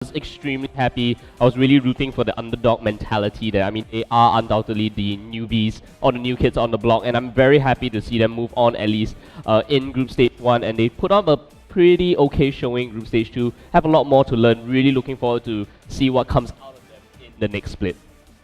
was extremely happy. I was really rooting for the underdog mentality there. I mean, they are undoubtedly the newbies or the new kids on the block, and I'm very happy to see them move on at least in Group Stage 1, and they put up a pretty okay showing Group Stage 2. Have a lot more to learn. Really looking forward to see what comes out of them in the next split.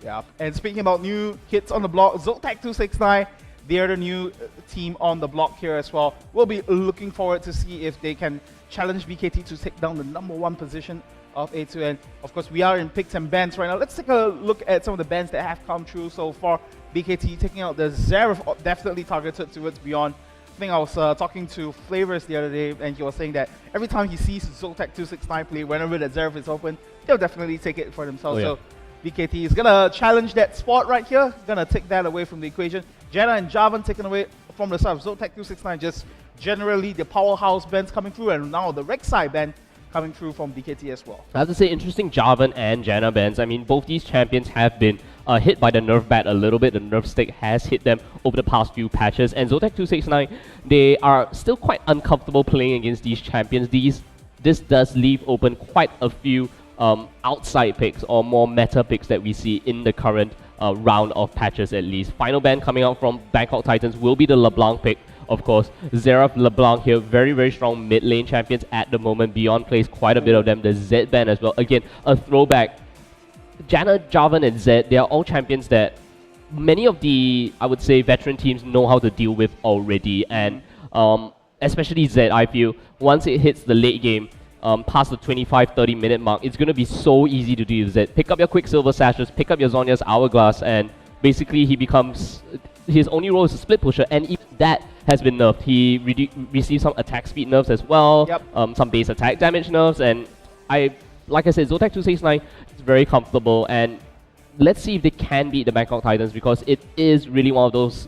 Yeah, and speaking about new kids on the block, Zotac 269, they're the new team on the block here as well. We'll be looking forward to see if they can challenge BKT to take down the #1 position of A2. And of course, we are in picks and bans right now. Let's take a look at some of the bans that have come true so far. BKT taking out the Zeref, definitely targeted towards Beyond. I think I was talking to Flavors the other day, and he was saying that every time he sees Zotac 269 play, whenever the Zeref is open, they'll definitely take it for themselves. Oh, yeah. So BKT is going to challenge that spot right here, going to take that away from the equation. Jenna and Javan taken away from the side of Zotac 269, just generally the powerhouse bans coming through, and now the Rek'Sai ban coming through from BKT as well. I have to say, interesting Javan and Janna bans. I mean, both these champions have been hit by the nerf bat a little bit. The nerf stick has hit them over the past few patches. And Zotac 269, they are still quite uncomfortable playing against these champions. This does leave open quite a few outside picks or more meta picks that we see in the current round of patches at least. Final ban coming out from Bangkok Titans will be the LeBlanc pick. Of course, Zeref, LeBlanc here, very, very strong mid lane champions at the moment. Beyond plays quite a bit of them. The Z ban as well. Again, a throwback. Janna, Javan, and Zed, they are all champions that many of the, I would say, veteran teams know how to deal with already. And especially Zed, I feel, once it hits the late game, past the 25-30 minute mark, it's going to be so easy to deal with Zed. Pick up your Quicksilver Sashes, pick up your Zhonya's Hourglass, and basically he becomes... His only role is a split pusher, and even that has been nerfed. He received some attack speed nerfs as well, some base attack damage nerfs, and like I said, Zotac 269 is very comfortable, and let's see if they can beat the Bangkok Titans, because it is really one of those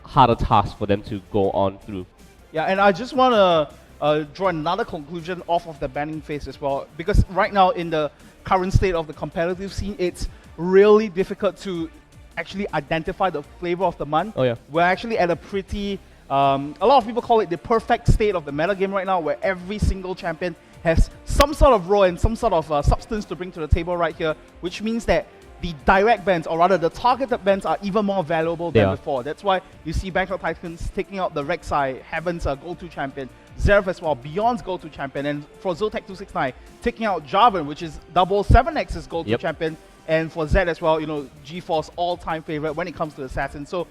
harder tasks for them to go on through. Yeah, and I just want to draw another conclusion off of the banning phase as well, because right now in the current state of the competitive scene, it's really difficult to actually identify the flavor of the month. Oh yeah. We're actually at a pretty, a lot of people call it the perfect state of the meta game right now, where every single champion has some sort of role and some sort of substance to bring to the table right here, which means that the direct bans, or rather the targeted bans, are even more valuable than before. That's why you see Bangkok Titans taking out the Rek'Sai, Heaven's go-to champion, Zeref as well, Beyond's go-to champion, and for Zotac 269, taking out Javan, which is 7X's go-to champion, and for Zed as well, you know, G4's all-time favorite when it comes to Assassin. So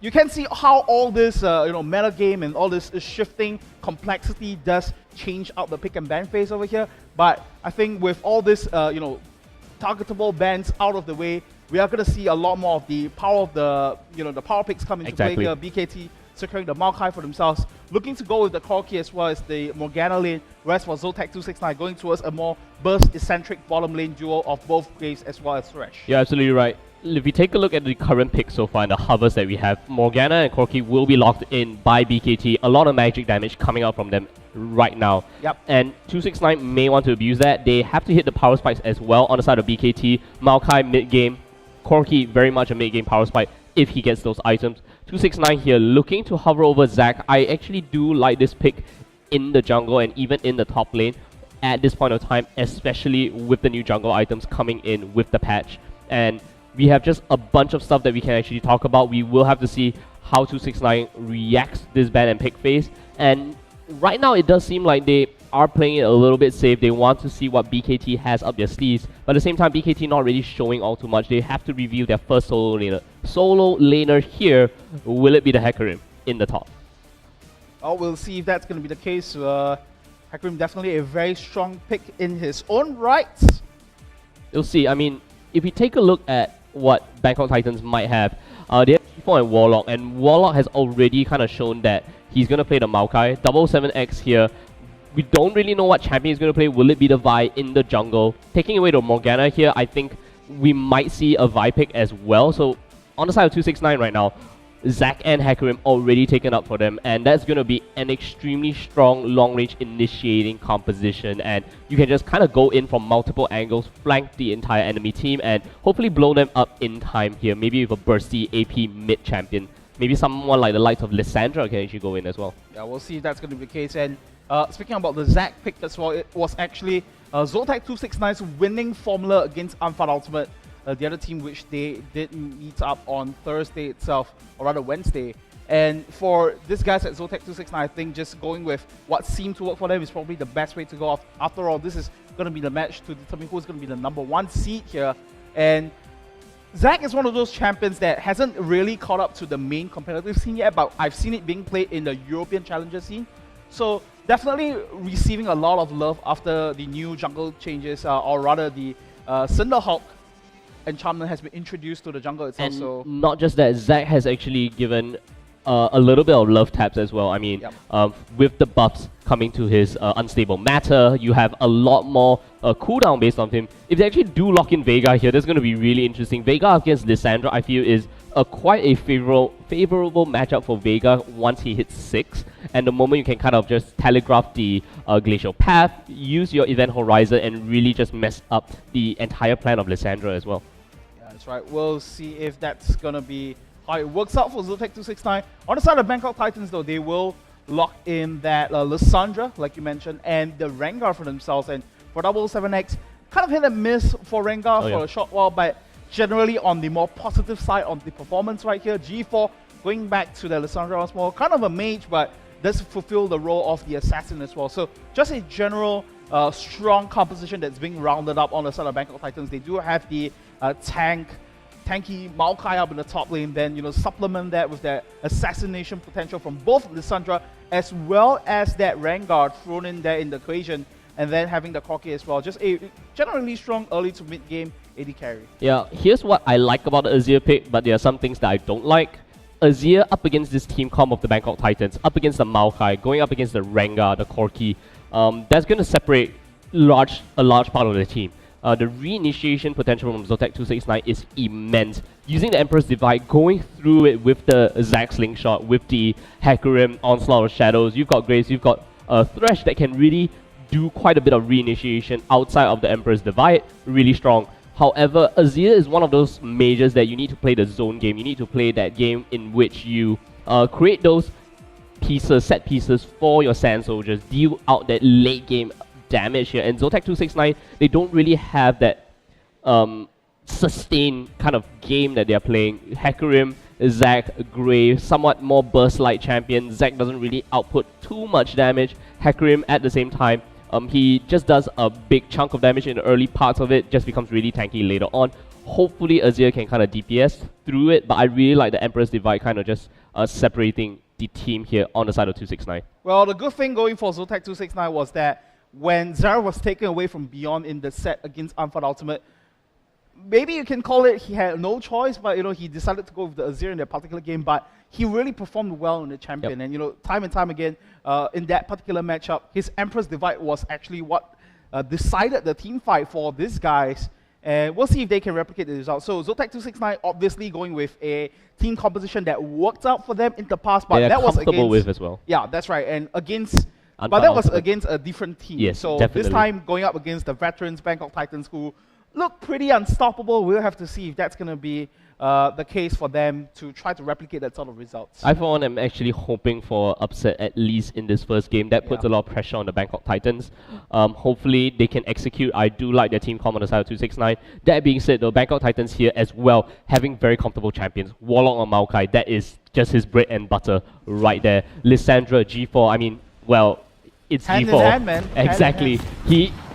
you can see how all this, meta game and all this shifting complexity does change out the pick and ban phase over here. But I think with all this, targetable bans out of the way, we are going to see a lot more of the power of the, the power picks coming to play here. BKT securing the Maokai for themselves, looking to go with the Corki as well as the Morgana lane, whereas for Zotac 269 going towards a more burst-eccentric bottom lane duo of both Graves as well as Thresh. You're absolutely right. If we take a look at the current picks so far and the hovers that we have, Morgana and Corki will be locked in by BKT. A lot of magic damage coming out from them right now. And 269 may want to abuse that. They have to hit the power spikes as well on the side of BKT. Maokai mid-game, Corki very much a mid-game power spike if he gets those items. 269 here looking to hover over Zac. I actually do like this pick in the jungle and even in the top lane at this point of time, especially with the new jungle items coming in with the patch. And we have just a bunch of stuff that we can actually talk about. We will have to see how 269 reacts to this ban and pick phase. And right now it does seem like they are playing it a little bit safe. They want to see what BKT has up their sleeves. But at the same time, BKT not really showing all too much. They have to reveal their first solo laner. Solo laner here, will it be the Hecarim in the top? Oh, we'll see if that's going to be the case. Hecarim definitely a very strong pick in his own right. You'll see. I mean, if we take a look at what Bangkok Titans might have, they have G4 and Warlock, and Warlock has already kind of shown that he's going to play the Maokai. 7X here. We don't really know what champion he's going to play. Will it be the Vi in the jungle? Taking away the Morgana here, I think we might see a Vi pick as well. So on the side of 269 right now, Zac and Hecarim already taken up for them, and that's going to be an extremely strong long-range initiating composition, and you can just kind of go in from multiple angles, flank the entire enemy team, and hopefully blow them up in time here, maybe with a bursty AP mid-champion. Maybe someone like the likes of Lissandra can actually go in as well. Yeah, we'll see if that's going to be the case. And speaking about the Zac pick as well, it was actually Zotac 269's winning formula against Unfat Ultimate, the other team which they did meet up on Thursday itself, or rather Wednesday. And for these guys at Zotac 269, I think just going with what seemed to work for them is probably the best way to go. After all, this is going to be the match to determine who's going to be the #1 seed here. And Zac is one of those champions that hasn't really caught up to the main competitive scene yet, but I've seen it being played in the European Challenger scene. So definitely receiving a lot of love after the new jungle changes, or rather the Cinderhawk enchantment has been introduced to the jungle itself. And so not just that, Zac has actually given a little bit of love taps as well. I mean, Yep. with the buffs coming to his unstable matter, you have a lot more cooldown based on him. If they actually do lock in Vega here, that's going to be really interesting. Vega against Lissandra, I feel, is quite a favorable matchup for Vega once he hits 6. And the moment you can kind of just telegraph the glacial path, use your event horizon, and really just mess up the entire plan of Lissandra as well. Yeah, that's right. We'll see if that's going to be how it works out for Zotac 269. On the side of Bangkok Titans, though, they will lock in that Lissandra, like you mentioned, and the Rengar for themselves. And for 7X, kind of hit and miss for Rengar for a short while, but generally on the more positive side on the performance right here. G4 going back to the Lissandra once more, kind of a mage, but does fulfill the role of the assassin as well. So just a general strong composition that's being rounded up on the side of Bangkok Titans. They do have the tanky Maokai up in the top lane, then supplement that with that assassination potential from both Lissandra as well as that Rengar thrown in there in the equation, and then having the Corki as well. Just a generally strong early to mid game AD carry. Yeah, here's what I like about the Azir pick, but there are some things that I don't like. Azir up against this team comp of the Bangkok Titans, up against the Maokai, going up against the Rengar, the Corki, that's going to separate a large part of the team. The reinitiation potential from Zotac 269 is immense. Using the Emperor's Divide, going through it with the Zac Slingshot, with the Hecarim, Onslaught of Shadows, you've got Graves, you've got Thresh that can really do quite a bit of reinitiation outside of the Emperor's Divide, really strong. However, Azir is one of those mages that you need to play the zone game. You need to play that game in which you create those set pieces for your Sand Soldiers, deal out that late game damage here. And Zotac 269, they don't really have that sustained kind of game that they're playing. Hecarim, Zac, Graves, somewhat more burst-like champion. Zac doesn't really output too much damage. Hecarim at the same time, he just does a big chunk of damage in the early parts of it, just becomes really tanky later on. Hopefully Azir can kind of DPS through it, but I really like the Emperor's Divide kind of just separating the team here on the side of 269. Well, the good thing going for Zotac 269 was that when Zara was taken away from Beyond in the set against Unfat Ultimate, maybe you can call it he had no choice, but he decided to go with the Azir in that particular game, but he really performed well in the champion. Yep. And time and time again, in that particular matchup, his Emperor's Divide was actually what decided the team fight for these guys. And we'll see if they can replicate the result. So Zotac 269 obviously going with a team composition that worked out for them in the past, but that was against with as well. Yeah, that's right. And against but that was against a different team. Yes, so definitely. This time going up against the veterans Bangkok Titans, who look pretty unstoppable. We'll have to see if that's going to be the case for them to try to replicate that sort of results. I, for one, am actually hoping for upset at least in this first game. That puts a lot of pressure on the Bangkok Titans. Hopefully they can execute. I do like their team comp on the side of 269. That being said, though, Bangkok Titans here as well, having very comfortable champions. Warlock or Maokai, that is just his bread and butter right there. Lissandra, G4, I mean, well, it's hand G4. In hand, man. Exactly.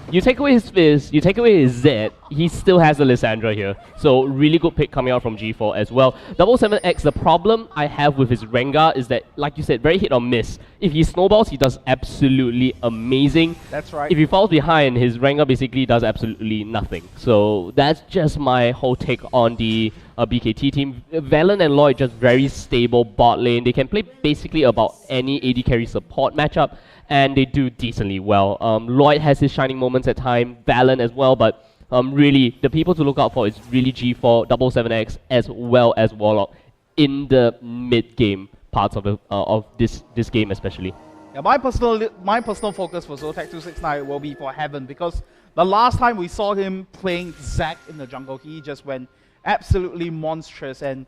You take away his Fizz, you take away his Z, he still has the Lissandra here. So really good pick coming out from G4 as well. 7X, the problem I have with his Rengar is that, like you said, very hit or miss. If he snowballs, he does absolutely amazing. That's right. If he falls behind, his Rengar basically does absolutely nothing. So that's just my whole take on the BKT team. Valen and Lloyd just very stable bot lane. They can play basically about any AD carry support matchup, and they do decently well. Lloyd has his shining moments at time, Valen as well, but really the people to look out for is really G4, 7X, as well as Warlock in the mid-game parts of this game especially. Yeah, my personal focus for Zotac 269 will be for Heaven, because the last time we saw him playing Zac in the jungle, he just went absolutely monstrous, and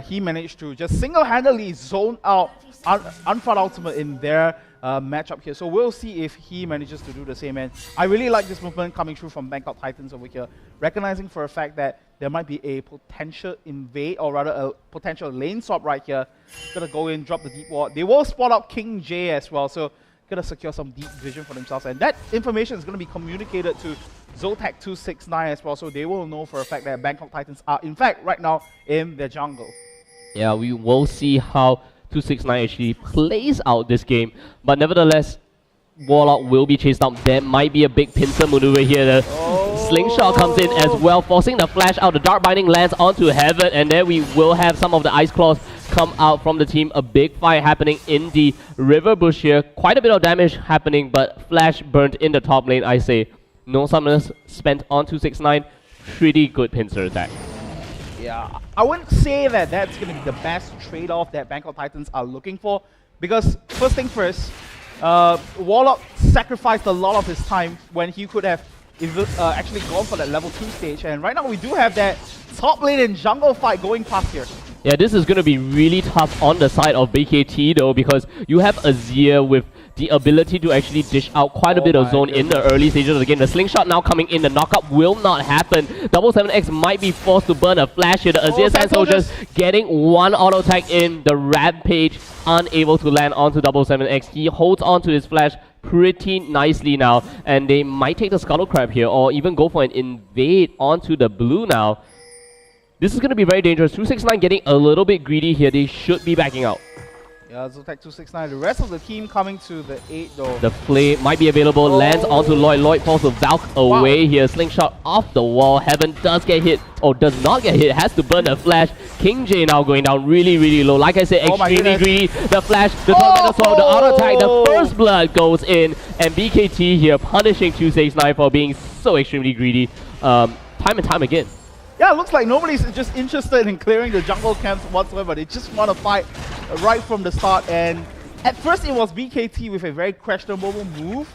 he managed to just single-handedly zone out Unfought Ultimate in their matchup here. So we'll see if he manages to do the same. And I really like this movement coming through from Bangkok Titans over here, recognizing for a fact that there might be a potential invade, or rather a potential lane swap right here. Gonna go in, drop the deep ward. They will spot out King J as well, so gonna secure some deep vision for themselves. And that information is gonna be communicated to Zotac 269 as well, so they will know for a fact that Bangkok Titans are, in fact, right now in their jungle. Yeah, we will see how 269 actually plays out this game, but nevertheless, Warlock will be chased out. There might be a big pincer maneuver here. The slingshot comes in as well, forcing the flash out. The Dark Binding lands onto Heaven, and then we will have some of the Ice Claws come out from the team. A big fight happening in the river bush here. Quite a bit of damage happening, but flash burnt in the top lane, I say. No summoners spent on 269. Pretty good pincer attack. Yeah, I wouldn't say that that's going to be the best trade-off that Bangkok Titans are looking for, because first thing first, Warlock sacrificed a lot of his time when he could have actually gone for that level 2 stage, and right now we do have that top lane and jungle fight going past here. Yeah, this is going to be really tough on the side of BKT though, because you have Azir with the ability to actually dish out quite a bit of zone in the early stages of the game. The slingshot now coming in, the knockup will not happen. 7X might be forced to burn a flash here. The Azir Sand Soldiers getting one auto attack in. The Rampage unable to land onto 7X. He holds onto his flash pretty nicely now, and they might take the Scuttle Crab here, or even go for an invade onto the blue now. This is going to be very dangerous. 269 getting a little bit greedy here. They should be backing out. Yeah, Zotac 269. The rest of the team coming to the 8 though. The Flame might be available, lands onto Lloyd. Lloyd falls to Valk away here. Slingshot off the wall. Heaven does get hit, or does not get hit. Has to burn the flash. King J now going down really, really low. Like I said, extremely greedy. The flash, the tornado sword, the auto attack, the first blood goes in. And BKT here punishing 269 for being so extremely greedy time and time again. Yeah, it looks like nobody's just interested in clearing the jungle camps whatsoever. They just want to fight right from the start. And at first it was BKT with a very questionable move.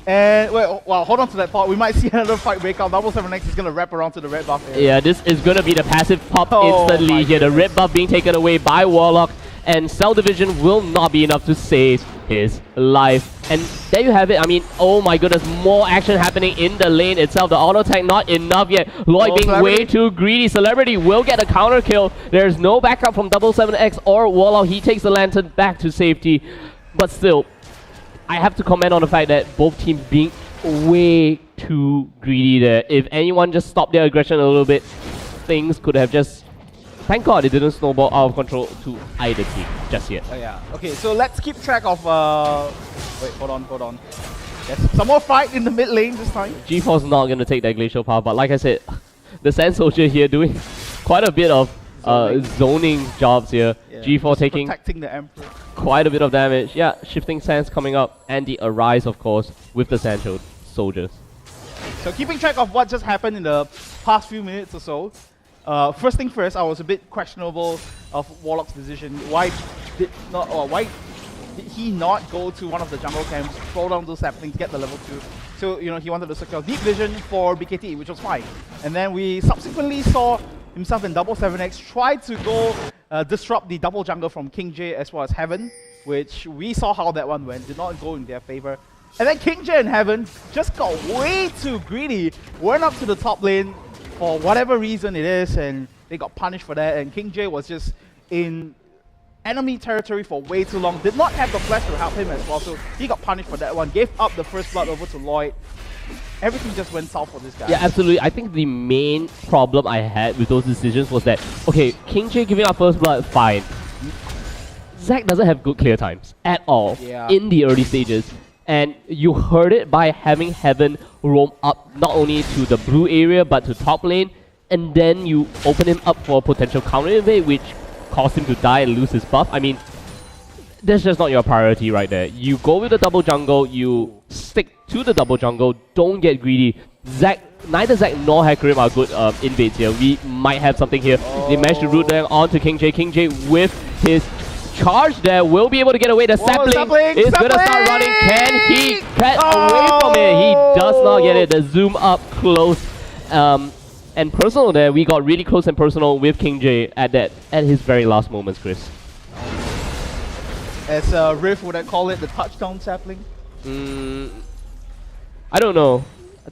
And well, hold on to that thought. We might see another fight break out. 7X is going to wrap around to the red buff area. Yeah, this is going to be the passive pop instantly here. The red buff being taken away by Warlock. And Cell Division will not be enough to save his life. And there you have it. I mean, oh my goodness, more action happening in the lane itself. The auto attack not enough yet. Lloyd being way too greedy. Celebrity will get a counter kill. There's no backup from 7X or Warlock. He takes the lantern back to safety. But still, I have to comment on the fact that both teams being way too greedy there. If anyone just stopped their aggression a little bit, things could have just... Thank God it didn't snowball out of control to either team just yet. Yeah. Okay, so let's keep track of... Wait, hold on. Yes, some more fight in the mid lane this time. G4's not going to take that Glacial Path, but like I said, the Sand Soldier here doing quite a bit of zoning jobs here. Yeah, G4 taking protecting the Emperor. Quite a bit of damage. Yeah, Shifting Sands coming up, and the Arise, of course, with the Sand Soldiers. So keeping track of what just happened in the past few minutes or so, first thing first, I was a bit questionable of Warlock's decision. Why did he not go to one of the jungle camps, throw down those saplings, get the level 2? So, you know, he wanted to secure deep vision for BKT, which was fine. And then we subsequently saw himself and 7X try to go disrupt the double jungle from King J as well as Heaven, which we saw how that one went, did not go in their favor. And then King J and Heaven just got way too greedy, went up to the top lane for whatever reason it is, and they got punished for that. And King J was just in enemy territory for way too long, did not have the flash to help him as well, so he got punished for that one, gave up the first blood over to Lloyd. Everything just went south for this guy. Yeah, absolutely. I think the main problem I had with those decisions was that, okay, King J giving up first blood, fine. Zac doesn't have good clear times at all in the early stages. And you heard it by having Heaven roam up not only to the blue area but to top lane, and then you open him up for a potential counter invade, which caused him to die and lose his buff. I mean, that's just not your priority right there. You go with the double jungle, you stick to the double jungle, don't get greedy. Neither Zac nor Hecarim are good invades here. We might have something here. They managed to root them onto King J. King J with his charge there will be able to get away. The sapling is going to start running. Can he get away from it? He does not get it. The zoom up close. And personal there, we got really close and personal with King J at his very last moments, Chris. As Riff would I call it, the touchdown sapling? I don't know.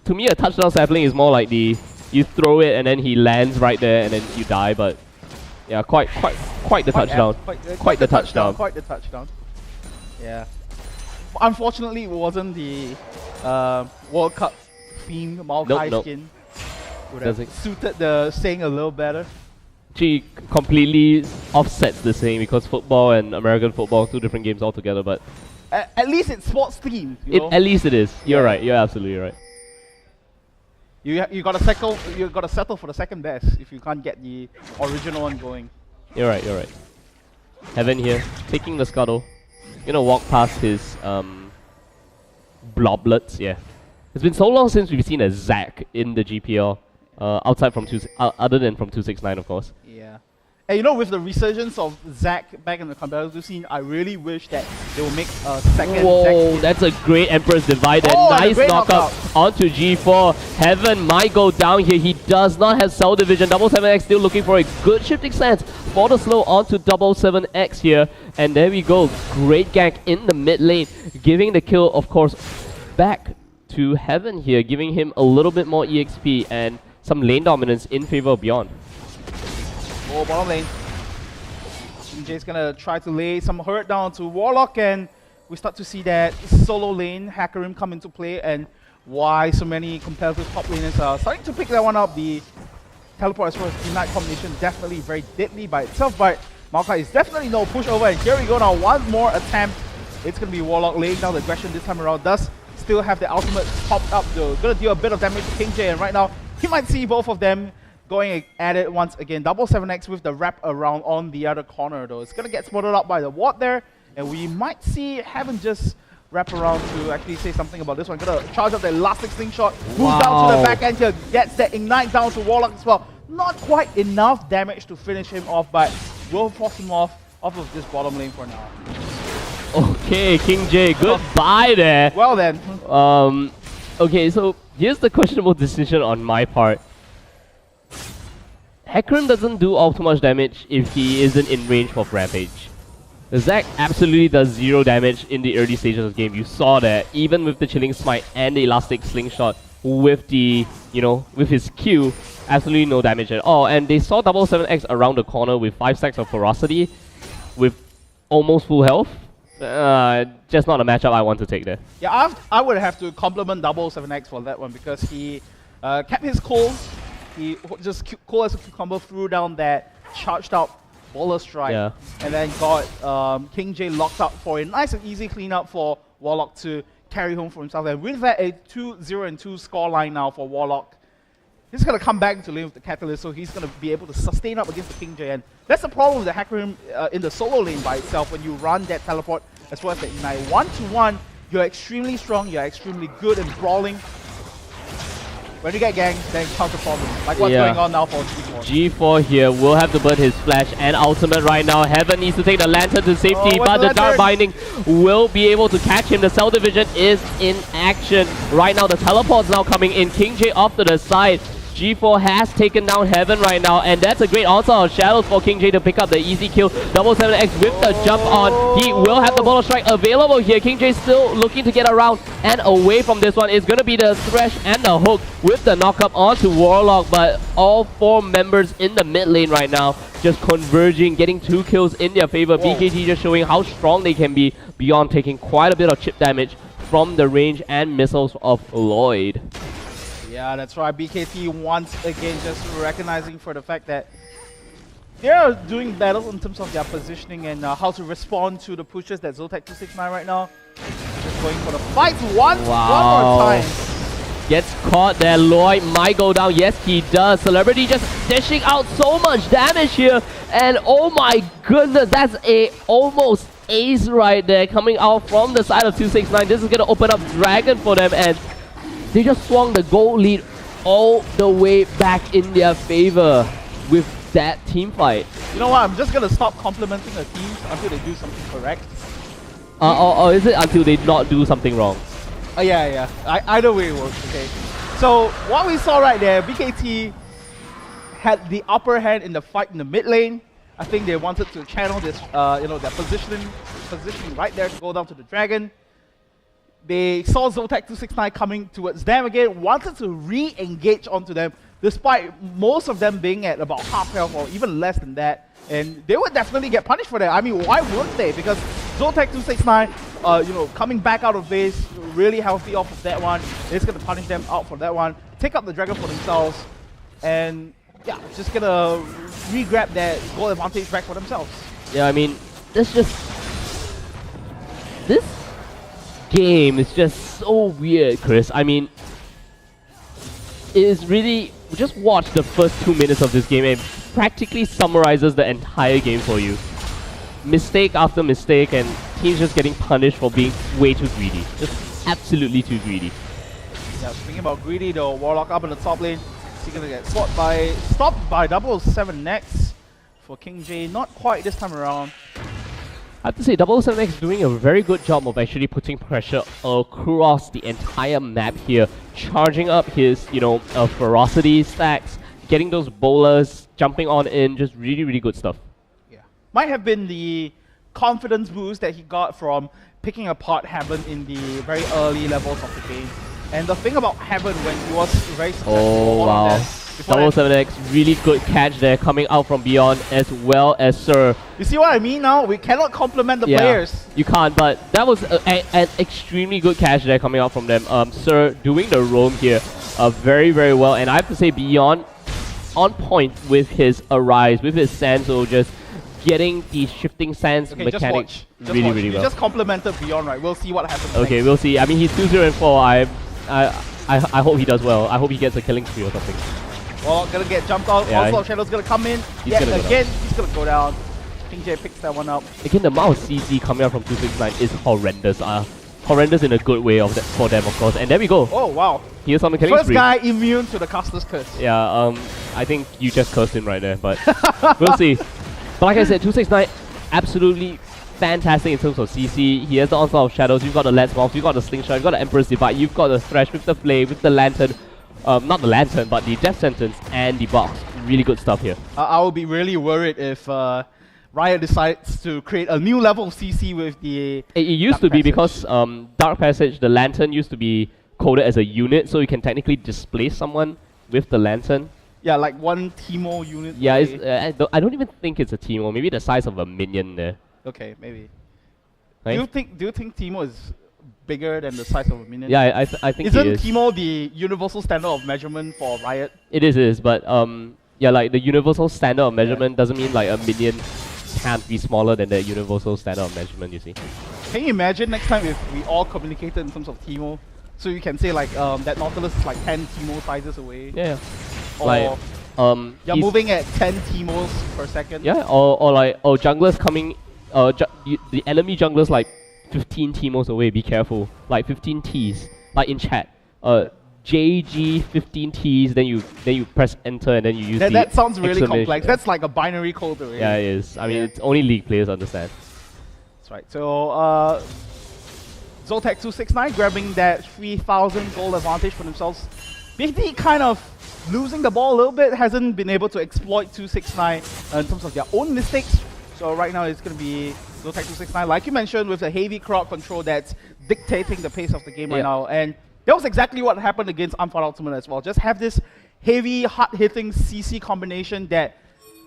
To me, a touchdown sapling is more like you throw it and then he lands right there and then you die. But yeah, quite the touchdown. Quite the touchdown. Quite the touchdown. Yeah. Unfortunately, it wasn't the World Cup theme Maokai skin. Would have suited the saying a little better. She completely offsets the saying because football and American football, two different games altogether. But at least it's sports themed. At least it is. You're right. You're absolutely right. You gotta settle. You gotta settle for the second best if you can't get the original one going. You're right. You're right. Heaven here, taking the scuttle. Gonna walk past his bloblets. Yeah, it's been so long since we've seen a Zac in the GPL. Outside from other than from 269, of course. Yeah. And you know, with the resurgence of Zac back in the competitive scene, I really wish that they will make a second Whoa, that's a great Emperor's Divide. Nice knockup onto G4. Heaven might go down here. He does not have cell division. 77X still looking for a good shifting stance for the slow onto 77X here. And there we go. Great gank in the mid lane, giving the kill, of course, back to Heaven here, giving him a little bit more EXP and some lane dominance in favor of Beyond. Oh, bottom lane. Jay's gonna try to lay some hurt down to Warlock, and we start to see that solo lane Hackerim come into play, and why so many competitive top laners are starting to pick that one up. The teleport as well as Ignite combination definitely very deadly by itself, but Maokai is definitely no pushover, and here we go now, one more attempt. It's gonna be Warlock laying down the aggression this time around. Does still have the ultimate popped up though. Gonna deal a bit of damage to King J, and right now you might see both of them going at it once again. 77X with the wrap around on the other corner though. It's gonna get spotted up by the ward there, and we might see Heaven just wrap around to actually say something about this one. Gonna charge up the elastic slingshot, moves down to the back end here, gets that ignite down to Warlock as well. Not quite enough damage to finish him off, but will force him off of this bottom lane for now. Okay, King J, goodbye there. Well then. Okay, so here's the questionable decision on my part. Hackerim doesn't do all too much damage if he isn't in range of Rampage. The Zac absolutely does 0 damage in the early stages of the game. You saw that even with the Chilling Smite and the Elastic Slingshot with the, with his Q, absolutely no damage at all. And they saw 77X around the corner with 5 stacks of Ferocity with almost full health. Just not a matchup I want to take there. Yeah, I would have to compliment 77X for that one because he kept his cool. He just cool as a cucumber, threw down that charged up Bowler Strike, and then got King J locked up for a nice and easy cleanup for Warlock to carry home for himself. And with that, a 2-0-2 score line now for Warlock. He's going to come back into lane with the Catalyst, so he's going to be able to sustain up against the King J. And that's the problem with the Hackerim in the solo lane by itself. When you run that teleport as well as the Ignite 1-to-1, you're extremely strong, you're extremely good in brawling. When you get ganked, then counter problem. Like what's going on now for G4. G4 here will have to burn his flash and ultimate right now. Heaven needs to take the lantern to safety, but the Dark Binding will be able to catch him. The Cell Division is in action. Right now, the teleport's now coming in. King J off to the side. G4 has taken down Heaven right now, and that's a great onslaught of shadows for King J to pick up the easy kill. 77X with the jump on. He will have the Bowler Strike available here. King J still looking to get around and away from this one. It's going to be the Thresh and the Hook with the knockup onto Warlock, but all 4 members in the mid lane right now just converging, getting 2 kills in their favor. BKT just showing how strong they can be beyond taking quite a bit of chip damage from the range and missiles of Lloyd. Yeah, that's right. BKT once again just recognizing for the fact that they are doing battle in terms of their positioning and how to respond to the pushes that Zotac 269 right now. Just going for the fight one more time. Gets caught there. Lloyd might go down. Yes, he does. Celebrity just dishing out so much damage here. And oh my goodness, that's a almost ace right there coming out from the side of 269. This is going to open up Dragon for them, and they just swung the gold lead all the way back in their favor with that team fight. You know what? I'm just going to stop complimenting the teams until they do something correct. Or is it until they not do something wrong? Yeah. Either way it works, okay. So what we saw right there, BKT had the upper hand in the fight in the mid lane. I think they wanted to channel this, their positioning right there to go down to the dragon. They saw Zotac 269 coming towards them again, wanted to re-engage onto them, despite most of them being at about half health or even less than that. And they would definitely get punished for that. I mean, why wouldn't they? Because Zotac 269, coming back out of base, really healthy off of that one. It's going to punish them out for that one, take up the dragon for themselves, and yeah, just going to re-grab that goal advantage back for themselves. Yeah, I mean, this game is just so weird, Chris. I mean, it is really, just watch the first 2 minutes of this game and practically summarizes the entire game for you. Mistake after mistake, and teams just getting punished for being way too greedy. Just absolutely too greedy. Yeah, speaking about greedy, the Warlock up in the top lane. He's gonna get stopped by W3D4 next for King J. Not quite this time around. I have to say, W3D4 is doing a very good job of actually putting pressure across the entire map here, charging up his, ferocity stacks, getting those bowlers, jumping on in, just really, really good stuff. Yeah, might have been the confidence boost that he got from picking apart Heaven in the very early levels of the game. And the thing about Heaven when he was very successful, oh wow, W3D4 really good catch there coming out from beyond, as well as Sir. You see what I mean now? We cannot compliment the players. You can't, but that was an extremely good catch there coming out from them. Sir doing the roam here very, very well, and I have to say Beyond on point with his Arise, with his Sanzo, just getting the shifting sands mechanics really well. You just complimented Beyond, right? We'll see what happens Okay, next. We'll see. I mean, he's 2-0-4. I hope he does well. I hope he gets a killing spree or something. Well, gonna get jumped out. Yeah, also, Shadow's gonna come in. He's gonna go down. King J picks that one up. Again, the amount of CC coming out from 269 is horrendous. Horrendous in a good way for them, of course. And there we go. Oh, wow. Here's on the killing First spree. guy immune to the caster's curse. Yeah, I think you just cursed him right there, but we'll see. But like I said, 269, absolutely fantastic in terms of CC. He has the onslaught of shadows. You've got the Lance Mouse, you've got the Slingshot, you've got the Emperor's Divide, you've got the Thresh with the Flame, with the Lantern. Not the Lantern, but the Death Sentence and the Box. Really good stuff here. I would be really worried if Riot decides to create a new level of CC with the It used to be because Dark Passage, the Lantern used to be coded as a unit, so you can technically displace someone with the Lantern. Yeah, like one Teemo unit. Yeah, I don't even think it's a Teemo. Maybe the size of a minion there. Okay, maybe. Right? Do you think Teemo is bigger than the size of a minion? Yeah, I think Isn't it is. Teemo the universal standard of measurement for Riot? It is, but yeah, like the universal standard of measurement doesn't mean like a minion can't be smaller than the universal standard of measurement, you see. Can you imagine next time if we all communicated in terms of Teemo? So you can say like that Nautilus is like 10 Teemo sizes away. Yeah. Or Like you're moving at 10 Teemos per second. Yeah, or like junglers coming the enemy junglers like 15 Teemos away, be careful. Like 15 Ts. Like in chat. JG 15 Ts, then you press enter and then you use that sounds really complex. Yeah. That's like a binary code already. Yeah, it is. I mean, it's only League players understand. That's right. So Zotac 269 grabbing that 3,000 gold advantage for themselves. BKT kind of losing the ball a little bit, hasn't been able to exploit 269 in terms of their own mistakes. So right now it's going to be Zotac 269, like you mentioned, with the heavy crowd control that's dictating the pace of the game right now. And that was exactly what happened against Unfought Ultimate as well. Just have this heavy, hard-hitting CC combination that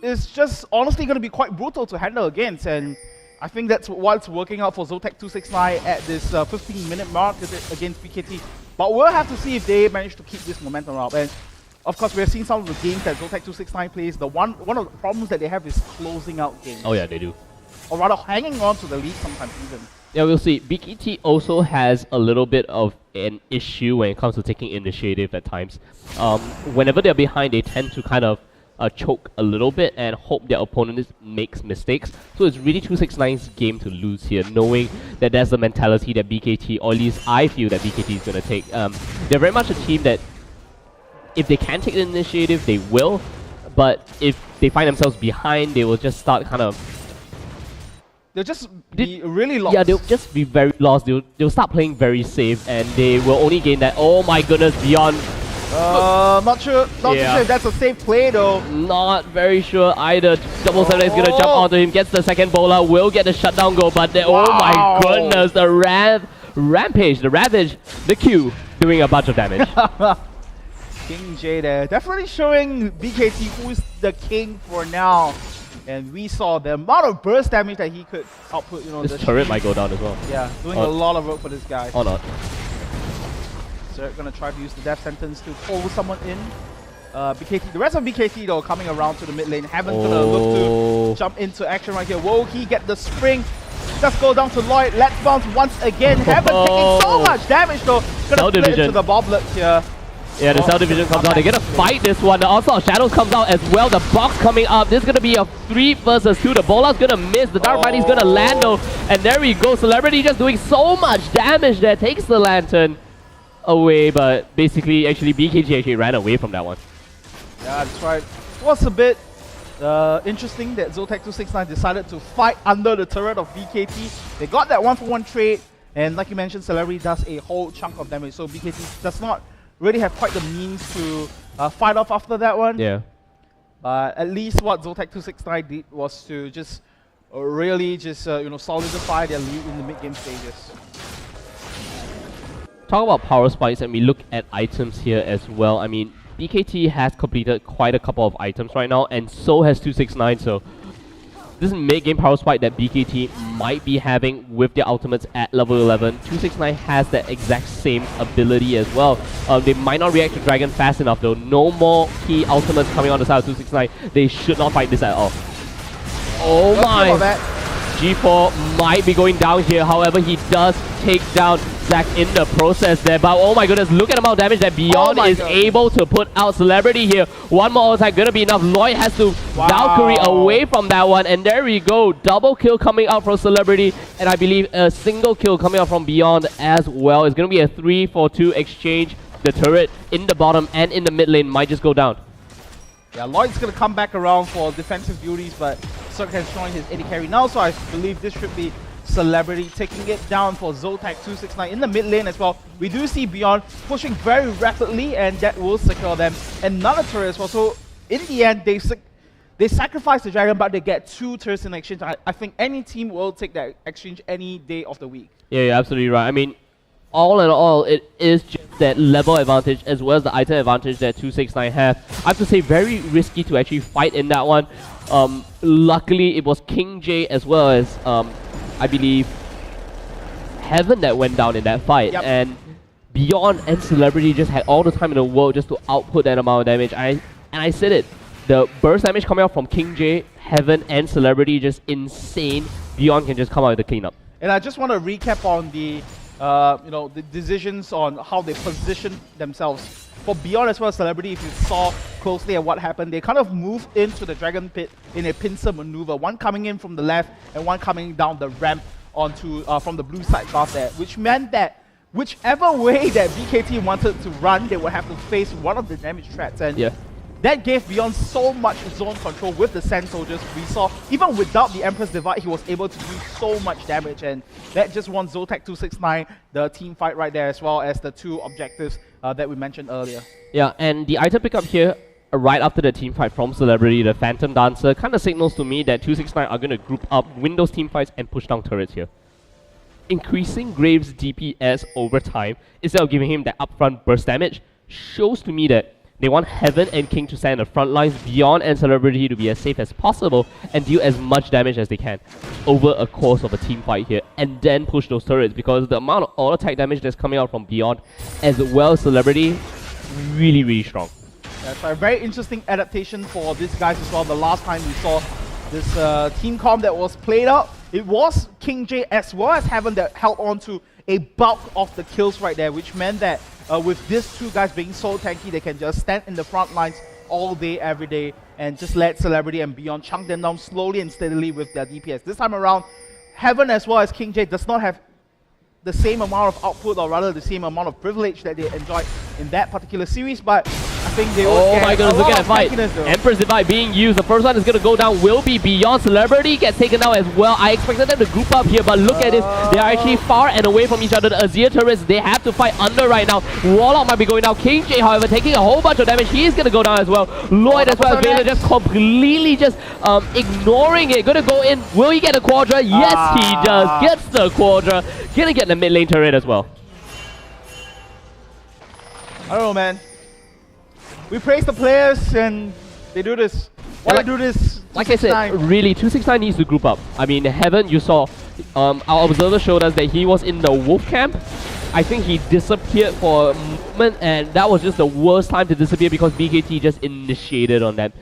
is just honestly going to be quite brutal to handle against. And I think that's what's working out for Zotac 269 at this 15-minute mark against BKT. But we'll have to see if they manage to keep this momentum up. And of course, we have seen some of the games that Zotac 269 plays. One of the problems that they have is closing out games. Oh yeah, they do. Or rather, hanging on to the lead sometimes even. Yeah, we'll see. BKT also has a little bit of an issue when it comes to taking initiative at times. Whenever they're behind, they tend to kind of choke a little bit and hope their opponent makes mistakes. So it's really 269's game to lose here, knowing that that's the mentality that BKT, or at least I feel that BKT is going to take. They're very much a team that if they can take the initiative, they will. But if they find themselves behind, they will just start kind of... They'll just be really lost. Yeah, they'll just be very lost. They'll start playing very safe, and they will only gain that. Oh my goodness, Beyond Not sure too sure if that's a safe play though. Not very sure either. Double 7 is gonna jump onto him, gets the second bola, will get the shutdown goal, but oh my goodness, the Rampage, the Ravage, the Q doing a bunch of damage. King J there, definitely showing BKT who's the king for now. And we saw the amount of burst damage that he could output, you know. This turret might go down as well. Yeah, doing a lot of work for this guy. Or not. Zerk gonna try to use the death sentence to pull someone in. BKT, the rest of BKT though coming around to the mid lane. Heaven's gonna look to jump into action right here. Woki get the spring. Just go down to Lloyd. Let's bounce once again. Heaven taking so much damage though. Gonna split into the boblet here. Yeah, the Cell Division comes out. They're gonna fight this one. The Onslaught of Shadows comes out as well. The box coming up. This is gonna be a 3 versus 2. The Bola's gonna miss. The Dark Body's gonna land though. And there we go. Celebrity just doing so much damage there. Takes the Lantern away, but basically, actually, BKT actually ran away from that one. Yeah, that's right. It was a bit interesting that Zotac 269 decided to fight under the turret of BKT. They got that 1-for-1 trade, and like you mentioned, Celebrity does a whole chunk of damage, so BKT does not really have quite the means to fight off after that one. Yeah. But at least what Zotac 269 did was to just really just you know, solidify their lead in the mid-game stages. Talk about power spikes, and we look at items here as well. I mean, BKT has completed quite a couple of items right now, and so has 269. So this is mid-game power spike that BKT might be having with their ultimates at level 11. 269 has that exact same ability as well. They might not react to Dragon fast enough though. No more key ultimates coming on the side of 269. They should not fight this at all. Oh my! G4 might be going down here. However, he does take down Zac in the process there. But oh my goodness, look at the amount of damage that Beyond is able to put out. Celebrity here. One more attack gonna be enough. Lloyd has to Valkyrie away from that one. And there we go. Double kill coming out from Celebrity. And I believe a single kill coming out from Beyond as well. It's gonna be a 3-for-2 exchange. The turret in the bottom and in the mid lane might just go down. Yeah, Lloyd's gonna come back around for defensive duties, but Zotac has joined his AD carry now, so I believe this should be Celebrity taking it down for Zotac 269 in the mid lane as well. We do see Beyond pushing very rapidly, and that will secure them another turret as well. So in the end, they sacrifice the dragon, but they get 2 turrets in exchange. I think any team will take that exchange any day of the week. Yeah, you're absolutely right. I mean, all in all, it is just that level advantage as well as the item advantage that 269 have. I have to say, very risky to actually fight in that one. Luckily, it was King J as well as, I believe, Heaven that went down in that fight. Yep. And Beyond and Celebrity just had all the time in the world just to output that amount of damage. And I said it, the burst damage coming out from King J, Heaven, and Celebrity just insane. Beyond can just come out with the cleanup. And I just want to recap on the you know, the decisions on how they position themselves. For Beyond as well as Celebrity, if you saw closely at what happened, they kind of moved into the Dragon Pit in a pincer maneuver. One coming in from the left and one coming down the ramp onto from the blue side path there, which meant that whichever way that BKT wanted to run, they would have to face one of the damage threats. And that gave Beyond so much zone control with the Sand Soldiers. We saw, even without the Empress Divide, he was able to do so much damage, and that just won Zotac 269 the team fight right there, as well as the 2 objectives that we mentioned earlier. Yeah, and the item pickup here, right after the team fight from Celebrity, the Phantom Dancer, kind of signals to me that 269 are going to group up, win those team fights, and push down turrets here. Increasing Graves' DPS over time, instead of giving him that upfront burst damage, shows to me that they want Heaven and King to stand in the front lines, Beyond and Celebrity to be as safe as possible and deal as much damage as they can over a course of a team fight here, and then push those turrets, because the amount of auto attack damage that's coming out from Beyond as well as Celebrity, really, really strong. That's a very interesting adaptation for these guys as well. The last time we saw this team comp that was played out, it was King J as well as Heaven that held on to a bulk of the kills right there, which meant that with these 2 guys being so tanky, they can just stand in the front lines all day, every day, and just let Celebrity and Beyond chunk them down slowly and steadily with their DPS. This time around, Heaven as well as King J does not have the same amount of output, or rather the same amount of privilege that they enjoyed in that particular series, but I hoping they Oh would my get goodness, a look lot at that of fight. tankiness though. Empress Divide being used. The first one is going to go down will be Beyond. Celebrity gets taken down as well. I expected them to group up here, but look at this. They are actually far and away from each other. The Azir turrets, they have to fight under right now. Warlock might be going down. King J, however, taking a whole bunch of damage. He is going to go down as well. Lloyd as well as Vela just completely just ignoring it. Going to go in. Will he get a Quadra? Yes, he does. Gets the Quadra. Going to get the mid lane turret as well. I don't know, man. We praise the players and they do this. Why like- do this? Like I said, really, 269 needs to group up. I mean, Heaven, you saw, our observer showed us that he was in the wolf camp. I think he disappeared for a moment, and that was just the worst time to disappear because BKT just initiated on that.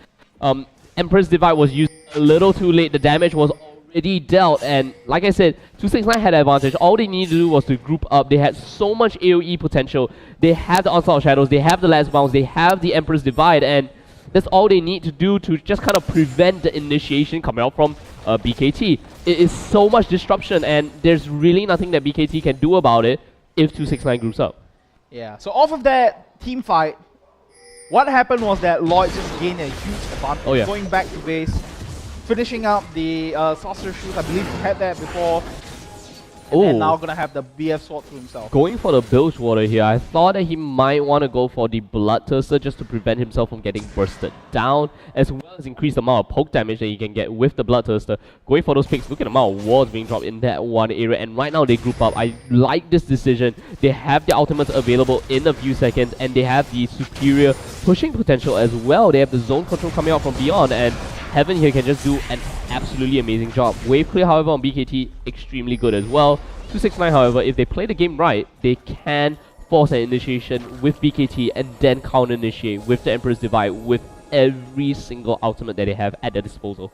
Empress Divide was used a little too late. The damage was already dealt, and like I said, 269 had the advantage. All they needed to do was to group up. They had so much AoE potential. They have the Onslaught of Shadows, they have the Last Bounce, they have the Empress Divide, and that's all they need to do to just kind of prevent the initiation coming out from BKT. It is so much disruption, and there's really nothing that BKT can do about it if 269 groups up. Yeah, so off of that team fight, what happened was that Lloyd just gained a huge advantage, going back to base, finishing up the Sorcerer Shoes. I believe he had that before. And now gonna have the BF sword to himself. Going for the Bilge Water here, I thought that he might want to go for the Bloodthirster just to prevent himself from getting bursted down, as well as increase the amount of poke damage that he can get with the Bloodthirster. Going for those picks, look at the amount of walls being dropped in that one area, and right now they group up. I like this decision. They have the ultimates available in a few seconds, and they have the superior pushing potential as well. They have the zone control coming out from beyond, and Heaven here can just do an absolutely amazing job. Wave clear, however, on BKT, extremely good as well. 269, however, if they play the game right, they can force an initiation with BKT and then counter-initiate with the Emperor's Divide with every single ultimate that they have at their disposal.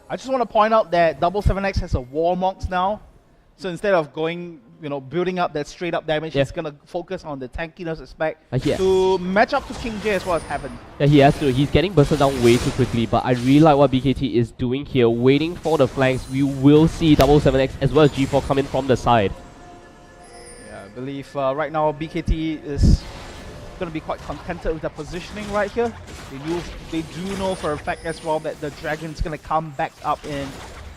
I just want to point out that W7X has a Warmox now. So instead of going, building up that straight up damage, he's going to focus on the tankiness aspect to match up to King J as well as Heaven. Yeah, he has to. He's getting bursted down way too quickly, but I really like what BKT is doing here, waiting for the flanks. We will see W7X as well as G4 come in from the side. Yeah, I believe right now BKT is going to be quite contented with their positioning right here. They do know for a fact as well that the Dragon's going to come back up in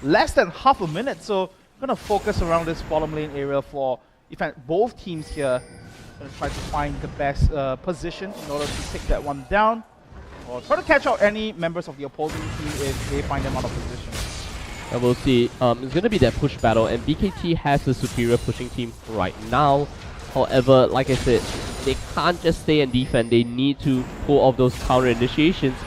less than half a minute, so going to focus around this bottom lane area for, in fact, both teams here. Going to try to find the best position in order to take that one down, or try to catch out any members of the opposing team if they find them out of position. And we'll see. It's going to be that push battle, and BKT has the superior pushing team right now. However, like I said, they can't just stay and defend. They need to pull off those counter initiations.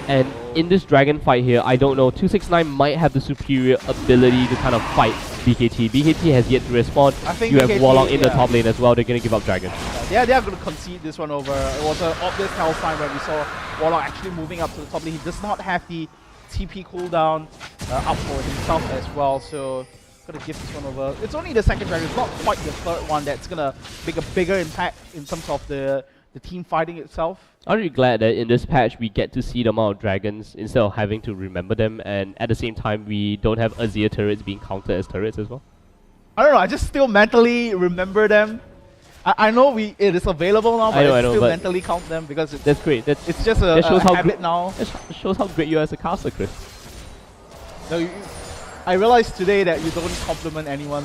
And in this dragon fight here, I don't know, 269 might have the superior ability to kind of fight BKT. BKT has yet to respond. I think you BKT, have Warlock in the top lane as well. They're going to give up dragon. They are going to concede this one over. It was an obvious hell sign when we saw Warlock actually moving up to the top lane. He does not have the TP cooldown up for himself as well, so going to give this one over. It's only the second dragon, it's not quite the third one that's going to make a bigger impact in terms of the team fighting itself. I'm really glad that in this patch we get to see the amount of dragons instead of having to remember them, and at the same time we don't have Azir turrets being counted as turrets as well. I don't know, I just still mentally remember them. I know it is available now, but I still mentally count them because that's great. It's just a habit now. It shows how great you are as a caster, Chris. No, I realized today that you don't compliment anyone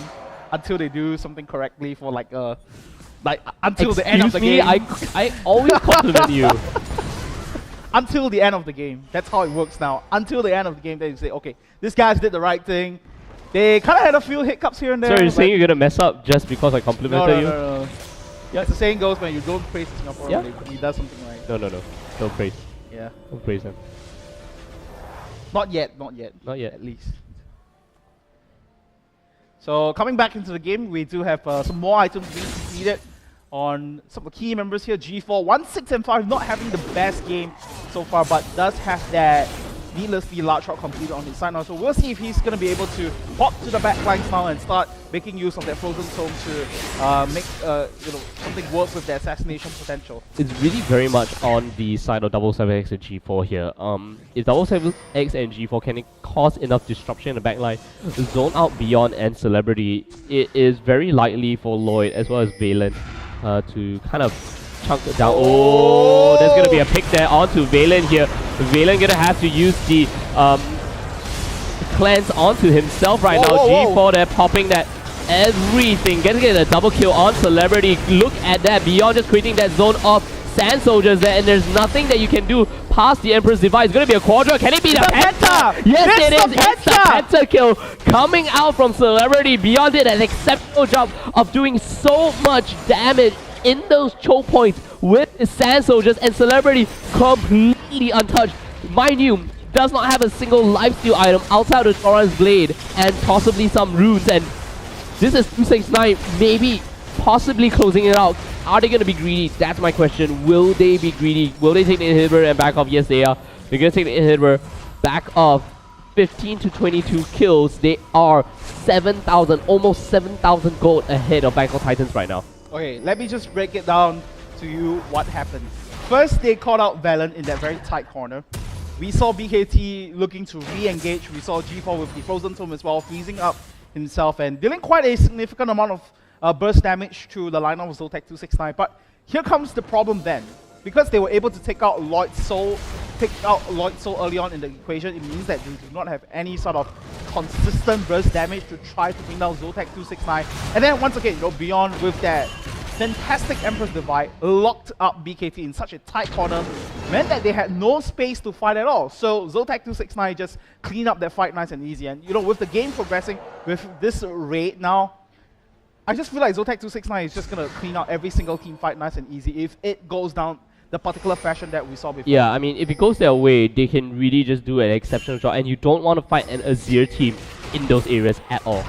until they do something correctly for until the end of the game. I always compliment you. Until the end of the game. That's how it works now. Until the end of the game, then you say, okay, these guys did the right thing. They kind of had a few hiccups here and there. So you're saying you're going to mess up just because I complimented you? No. Yeah, as the saying goes, when you don't praise Singapore, he does something right. No. Don't praise. Yeah. Don't praise him. Not yet. At least. So coming back into the game, we do have some more items being completed on some of the key members here. G4, 1, 6, and 5, not having the best game so far, but does have that needlessly large rock completed on his side now. So we'll see if he's going to be able to hop to the back lines now and start making use of that frozen tome to make something work with the assassination potential. It's really very much on the side of 7X and G4 here. If 7X and G4 can cause enough disruption in the backline, zone out Beyond and Celebrity, it is very likely for Lloyd as well as Valen to kind of chunk down. Oh, there's gonna be a pick there onto Valen here. Valen gonna have to use the cleanse onto himself right now. G4 there popping that everything. Gonna get a double kill on Celebrity. Look at that. Beyond just creating that zone of Sand Soldiers there, and there's nothing that you can do past the Emperor's Device. It's gonna be a Quadra. Can it be the Penta? Yes, it is. It's the Penta kill coming out from Celebrity. Beyond did an exceptional job of doing so much damage in those choke points with the Sand Soldiers, and Celebrity completely untouched. Mind you, does not have a single lifesteal item outside of Thoran's Blade and possibly some runes, and this is 269 maybe possibly closing it out. Are they going to be greedy? That's my question. Will they be greedy? Will they take the inhibitor and back off? Yes, they are. They're going to take the inhibitor, back off. 15 to 22 kills. They are 7,000, almost 7,000 gold ahead of Bangkok Titans right now. Okay, let me just break it down to you what happened. First, they caught out Valen in that very tight corner. We saw BKT looking to re-engage. We saw G4 with the Frozen Tomb as well, freezing up himself and dealing quite a significant amount of burst damage to the lineup of Zotac 269. But here comes the problem then. Because they were able to take out Lloyd so early on in the equation, it means that they do not have any sort of consistent burst damage to try to bring down Zotac 269. And then once again, Beyond with that fantastic Emperor's Divide locked up BKT in such a tight corner, meant that they had no space to fight at all. So Zotac 269 just cleaned up that fight nice and easy. And with the game progressing with this rate now, I just feel like Zotac 269 is just going to clean out every single team fight nice and easy if it goes down the particular fashion that we saw before. Yeah, I mean, if it goes their way, they can really just do an exceptional job, and you don't want to fight an Azir team in those areas at all.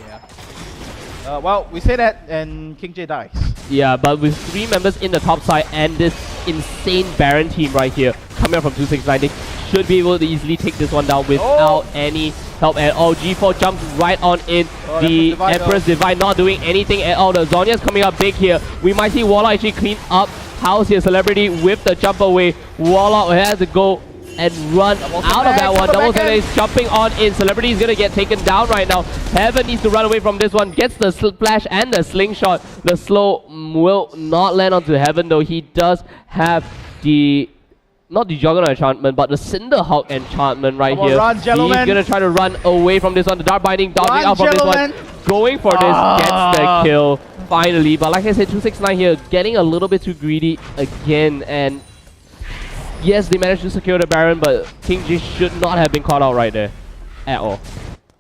Yeah. Well, we say that and King J dies. Yeah, but with 3 members in the top side and this insane Baron team right here coming up from 269, they should be able to easily take this one down without any help at all. G4 jumps right on in. The Emperor's Divide not doing anything at all. The Zhonya's coming up big here. We might see Warlock actually clean up house here. Celebrity with the jump away. Warlock has to go and run out of that one. Double 7X jumping on in. Celebrity is going to get taken down right now. Heaven needs to run away from this one. Gets the splash and the slingshot. The slow will not land onto Heaven though. He does have the... not the Juggernaut enchantment, but the Cinderhawk enchantment right here. He's gonna try to run away from this one. The Dark Binding dodging out from this one. Going for this, gets the kill finally. But like I said, 269 here getting a little bit too greedy again. And yes, they managed to secure the Baron, but King J should not have been caught out right there at all.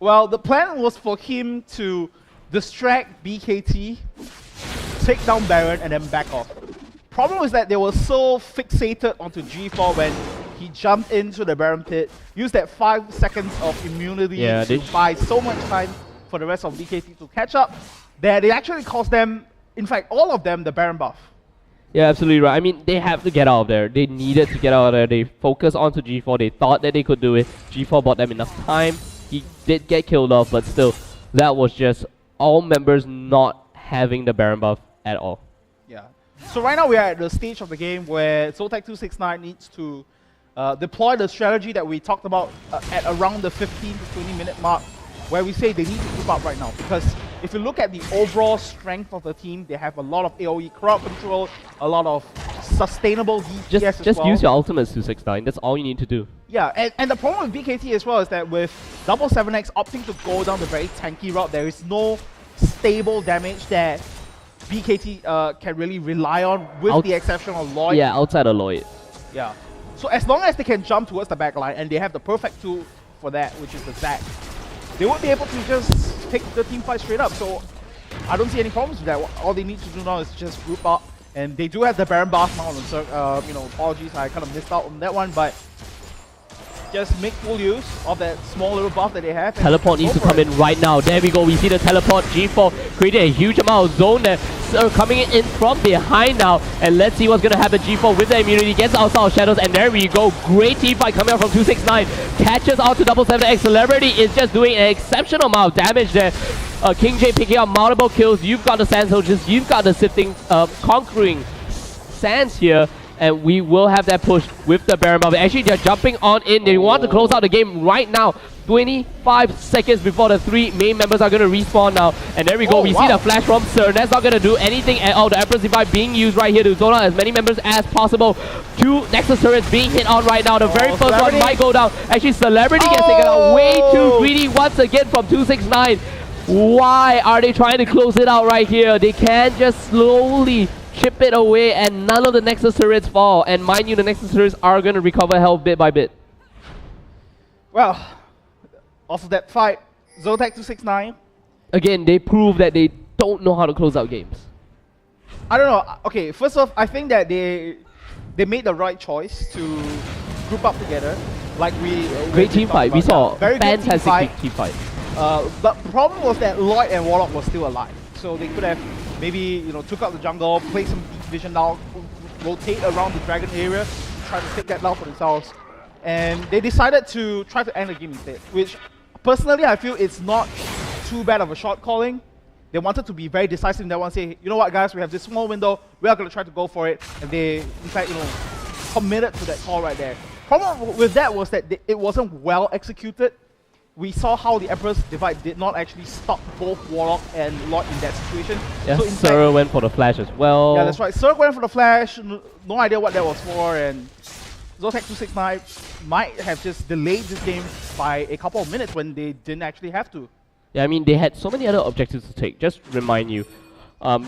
Well, the plan was for him to distract BKT, take down Baron, and then back off. Problem is that they were so fixated onto G4 when he jumped into the Baron pit, used that 5 seconds of immunity to buy so much time for the rest of BKT to catch up, that it actually cost them, in fact, all of them, the Baron buff. Yeah, absolutely right. I mean, they have to get out of there. They needed to get out of there. They focused onto G4. They thought that they could do it. G4 bought them enough time. He did get killed off, but still, that was just all members not having the Baron buff at all. Yeah. So right now we are at the stage of the game where Zotac 269 needs to deploy the strategy that we talked about at around the 15 to 20 minute mark, where we say they need to keep up right now. Because if you look at the overall strength of the team, they have a lot of AoE crowd control, a lot of sustainable DPS as well. Just use your ultimates 269, that's all you need to do. Yeah, and the problem with BKT as well is that with double 7X opting to go down the very tanky route, there is no stable damage that BKT can really rely on, with the exception of Lloyd. Yeah, outside of Lloyd. Yeah. So as long as they can jump towards the back line, and they have the perfect tool for that, which is the Zac, they won't be able to just take the team fight straight up. So I don't see any problems with that. All they need to do now is just group up, and they do have the Baron buff now. So apologies, I kind of missed out on that one, but just make full use of that small little buff that they have. Teleport needs to come in right now. There we go. We see the teleport. G4 created a huge amount of zone there. So coming in from behind now. And let's see what's going to happen. G4 with the immunity gets outside of shadows. And there we go. Great team fight coming out from 269. Catches out to double 7X. Celebrity is just doing an exceptional amount of damage there. King J picking up multiple kills. You've got the Sand Soldiers. You've got the sifting, conquering sands here. And we will have that push with the Baron buff. Actually, they're jumping on in. They want to close out the game right now. 25 seconds before the 3 main members are going to respawn now. And there we go. We see the flash from Sir. That's not going to do anything at all. The Emperor's Divide being used right here to zone out as many members as possible. 2 Nexus turrets being hit on right now. The very first one might go down. Actually, Celebrity gets taken out way too greedy once again from 269. Why are they trying to close it out right here? They can just slowly chip it away and none of the Nexus turrets fall. And mind you, the Nexus turrets are going to recover health bit by bit. Well, off of that fight, Zotac 269. Again, they prove that they don't know how to close out games. I don't know. Okay, first off, I think that they made the right choice to group up together. Like great team fight. We saw very fantastic team fight. But the problem was that Lloyd and Warlock were still alive, so they could have maybe took out the jungle, play some deep vision down, rotate around the dragon area, try to take that down for themselves. And they decided to try to end the game instead, which personally I feel it's not too bad of a shot calling. They wanted to be very decisive in that one, say, you know what guys, we have this small window, we are going to try to go for it. And they, in fact, committed to that call right there. Problem with that was that it wasn't well executed. We saw how the Emperor's Divide did not actually stop both Warlock and Lloyd in that situation. Yeah, so Sir went for the flash as well. Yeah, that's right. Sir went for the flash, no idea what that was for, and Zotac 269 might have just delayed this game by a couple of minutes when they didn't actually have to. Yeah, I mean, they had so many other objectives to take. Just remind you,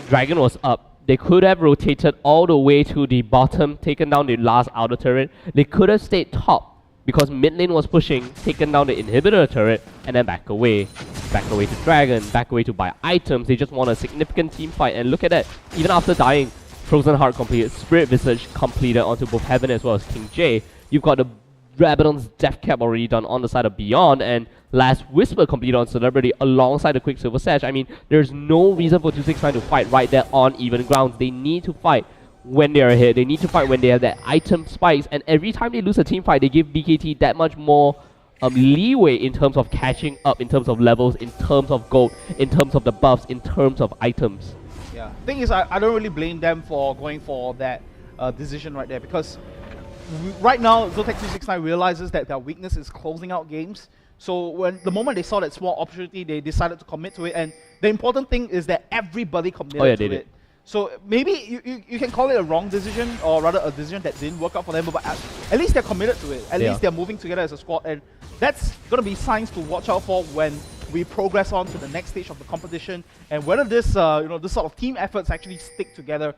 Dragon was up. They could have rotated all the way to the bottom, taken down the last outer turret. They could have stayed top because mid lane was pushing, taken down the inhibitor turret, and then back away. Back away to Dragon, back away to buy items. They just want a significant team fight. And look at that, even after dying, Frozen Heart completed, Spirit Visage completed onto both Heaven as well as King J. You've got the Rabadon's Death Cap already done on the side of Beyond, and Last Whisper completed on Celebrity alongside the Quicksilver Sash. I mean, there's no reason for 269 to fight right there on even grounds. They need to fight when they're ahead. They need to fight when they have that item spikes, and every time they lose a team fight, they give BKT that much more leeway in terms of catching up, in terms of levels, in terms of gold, in terms of the buffs, in terms of items. Yeah, thing is, I don't really blame them for going for that decision right there, because right now Zotac 369 realizes that their weakness is closing out games. So when the moment they saw that small opportunity, they decided to commit to it. And the important thing is that everybody committed to it. So maybe you can call it a wrong decision, or rather a decision that didn't work out for them, but at least they're committed to it. At least they're moving together as a squad, and that's going to be signs to watch out for when we progress on to the next stage of the competition, and whether this this sort of team efforts actually stick together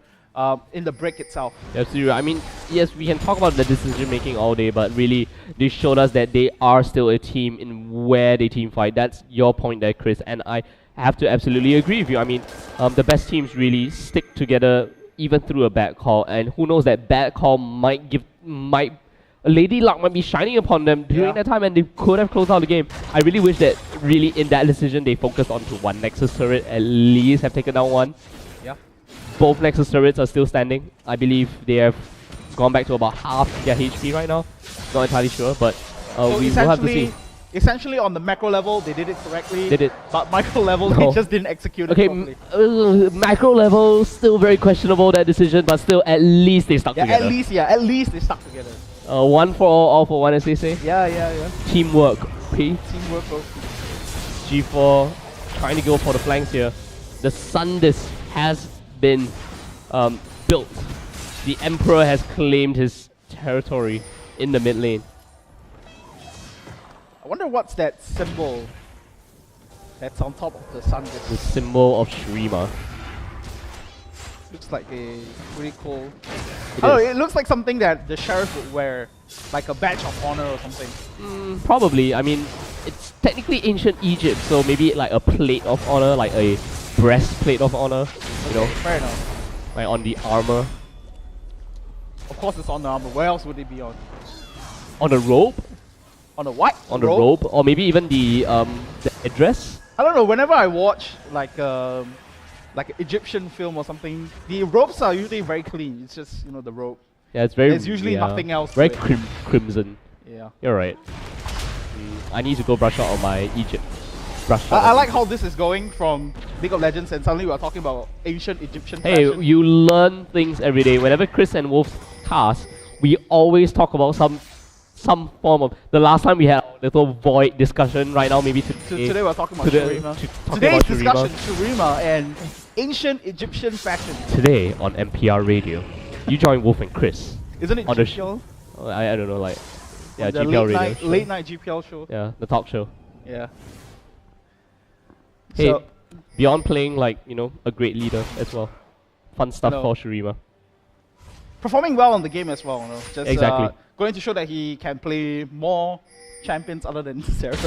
in the break itself. Absolutely. I mean, yes, we can talk about the decision making all day, but really they showed us that they are still a team in where they team fight. That's your point there, Chris, and I have to absolutely agree with you. I mean, the best teams really stick together even through a bad call, and who knows, that bad call might Lady Luck might be shining upon them during that time, and they could have closed out the game. I really wish that really in that decision they focused onto one Nexus turret, at least have taken down one. Yeah. Both Nexus turrets are still standing. I believe they have gone back to about half their HP right now. Not entirely sure, but so we will have to see. Essentially, on the macro level, they did it correctly. Did it? But micro level, they just didn't execute it properly. Macro level, still very questionable, that decision, but still, at least they stuck together. At least they stuck together. One for all for one, as they say. Yeah. Teamwork, P. Teamwork, bro. G4 trying to go for the flanks here. The Sun Disc has been built. The Emperor has claimed his territory in the mid lane. I wonder what's that symbol that's on top of the sun disc. The symbol of Shrima. Looks like a pretty cool... It looks like something that the sheriff would wear, like a badge of honor or something. Probably. I mean, it's technically ancient Egypt, so maybe like a plate of honor, like a breastplate of honor, you know? Fair enough. Like on the armor. Of course it's on the armor. Where else would it be on? On a robe? On a what? On the robe? Or maybe even the headdress? I don't know. Whenever I watch like an Egyptian film or something, the robes are usually very clean. It's just, the robe. Yeah, it's very... There's usually nothing else. Very crimson. Yeah. You're right. I need to go brush out on my Egypt. I like how this is going from League of Legends and suddenly we're talking about ancient Egyptian fashion. Hey, you learn things every day. Whenever Chris and Wolf cast, we always talk about some some form of... The last time we had a little void discussion right now, maybe today. Today we're talking about Shurima. Today's discussion, Shurima and ancient Egyptian fashion. Today on NPR Radio, you join Wolf and Chris. Isn't it on the GPL? I don't know, like... Yeah, the GPL Radio. late night GPL show. Yeah, the talk show. Yeah. Hey, So, beyond playing like, you know, a great leader as well. Fun stuff for Shurima. performing well on the game as well. You know? Just Exactly. going to show that he can play more champions other than Sarah.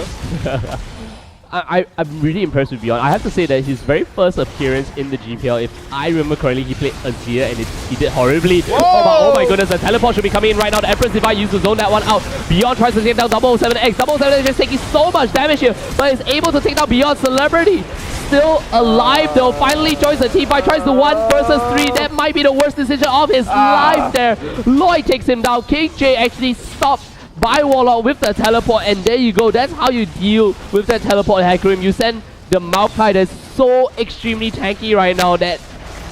I'm really impressed with Beyond. I have to say that his very first appearance in the GPL, if I remember correctly, he played Azir and he did horribly. Oh my goodness, the teleport should be coming in right now. The Empress Divide used to zone that one out. Beyond tries to take down 007X. 007X is taking so much damage here, but is able to take down Beyond. Celebrity still alive though. Finally joins the team fight. Tries the 1 versus 3. That might be the worst decision of his life there. Lloyd takes him down. King J actually stops by Warlock with the teleport, and there you go. That's how you deal with that teleport, Hecarim. You send the Maokai that's so extremely tanky right now that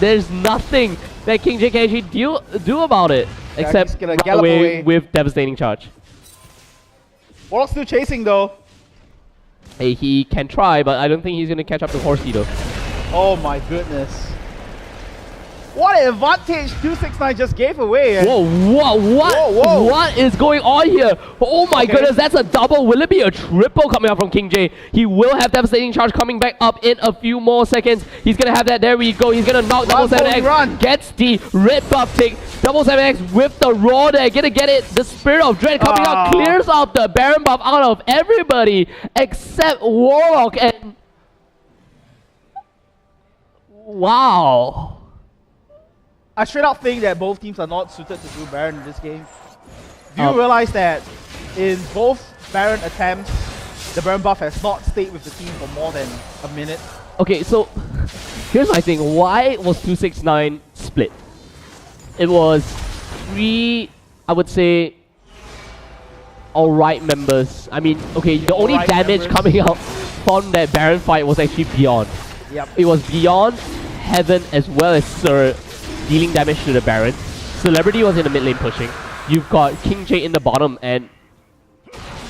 there's nothing that King J can actually do about it, except run away with devastating charge. Warlock's still chasing though. Hey, he can try, but I don't think he's gonna catch up to Horsey though. Oh my goodness. What an advantage 269 just gave away. Whoa, what? What is going on here? Oh my goodness, that's a double. Will it be a triple coming out from King J? He will have devastating charge coming back up in a few more seconds. He's gonna have that. There we go. He's gonna knock 007X. Gets the red buff tick. 007X with the raw there. Gonna get it. The Spirit of Dread coming out. Clears out the Baron buff out of everybody except Warlock. And wow. I straight out think that both teams are not suited to do Baron in this game. Do you realize that in both Baron attempts, the Baron buff has not stayed with the team for more than a minute? Okay, so here's my thing. Why was 269 split? It was 3, I would say, alright members. I mean, okay, the only damage coming out from that Baron fight was actually Beyond. Yep. It was Beyond, Heaven, as well as Sir dealing damage to the Baron. Celebrity was in the mid lane pushing. You've got King J in the bottom, and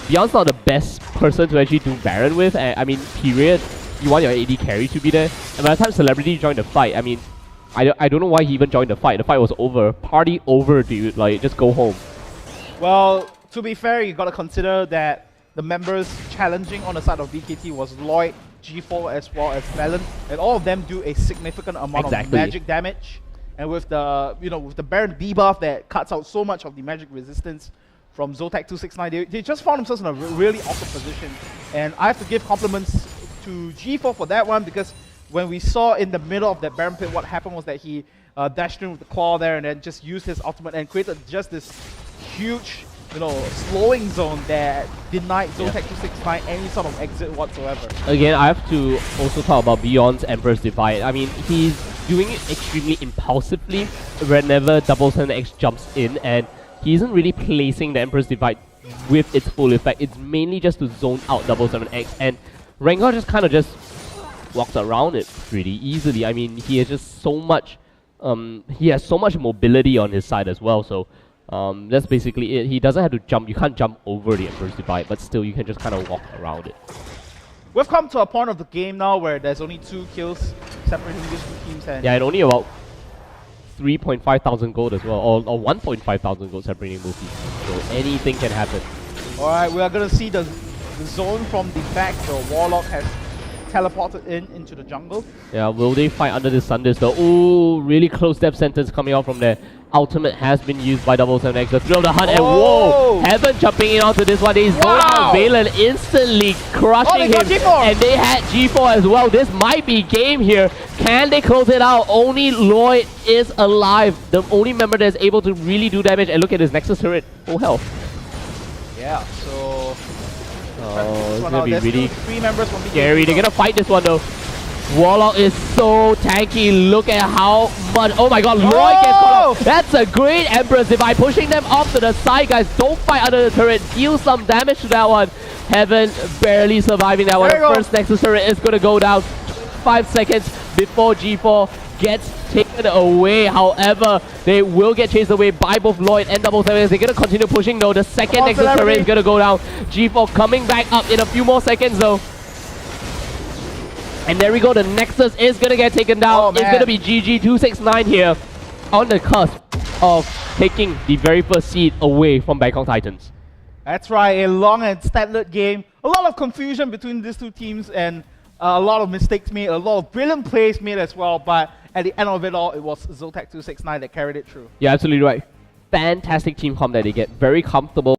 Beyond's not the best person to actually do Baron with. I mean, period. You want your AD carry to be there. And by the time Celebrity joined the fight, I mean, I don't know why he even joined the fight. The fight was over. Party over, dude. Like, just go home. Well, to be fair, you gotta consider that the members challenging on the side of BKT was Lloyd, G4, as well as Valen, and all of them do a significant amount of magic damage. And with the with the Baron debuff that cuts out so much of the magic resistance from Zotac 269, they just found themselves in a really awkward position. And I have to give compliments to G4 for that one, because when we saw in the middle of that Baron pit, what happened was that he dashed in with the claw there and then just used his ultimate and created just this huge slowing zone that denied Zotac 269 any sort of exit whatsoever. Again, I have to also talk about Beyond's Emperor's Divide. I mean, he's doing it extremely impulsively whenever 007X jumps in, and he isn't really placing the Emperor's Divide with its full effect. It's mainly just to zone out 007X, and Rengar just kind of just walks around it pretty easily. I mean, he has just so much, he has so much mobility on his side as well, so that's basically it. He doesn't have to jump. You can't jump over the Emperor's Divide, but still you can just kind of walk around it. We've come to a point of the game now where there's only 2 kills separating these two teams. And yeah, and only about 3.5 thousand gold as well, or 1.5 thousand gold separating both teams. So anything can happen. Alright, we are going to see the zone from the back. The Warlock has teleported into the jungle. Yeah, will they fight under the Sun Disc though? Ooh, really close death sentence coming out from there. Ultimate has been used by 007X. The thrill of the hunt, and whoa! Heaven jumping in onto this one. They zone out Valen, instantly crushing him. And they had G4 as well. This might be game here. Can they close it out? Only Lloyd is alive. The only member that's able to really do damage. And look at his Nexus turret. Full health. Yeah, so it's gonna be really 3 members from scary. They're gonna fight this one though. Warlock is so tanky. Look at how much. Oh my god, Lloyd gets caught up. That's a great Empress Divide. Pushing them off to the side, guys. Don't fight under the turret. Deal some damage to that one. Heaven barely surviving that one. First Nexus turret is going to go down. 5 seconds before G4 gets taken away. However, they will get chased away by both Lloyd and Double Seven. They're going to continue pushing though. The second Nexus turret is going to go down. G4 coming back up in a few more seconds though. And there we go, the Nexus is going to get taken down. It's going to be GG269 here on the cusp of taking the very first seed away from Bangkok Titans. That's right, a long and stat-lit game. A lot of confusion between these two teams and a lot of mistakes made, a lot of brilliant plays made as well, but at the end of it all, it was Zotac 269 that carried it through. Yeah, absolutely right. Fantastic team comp that they get, very comfortable.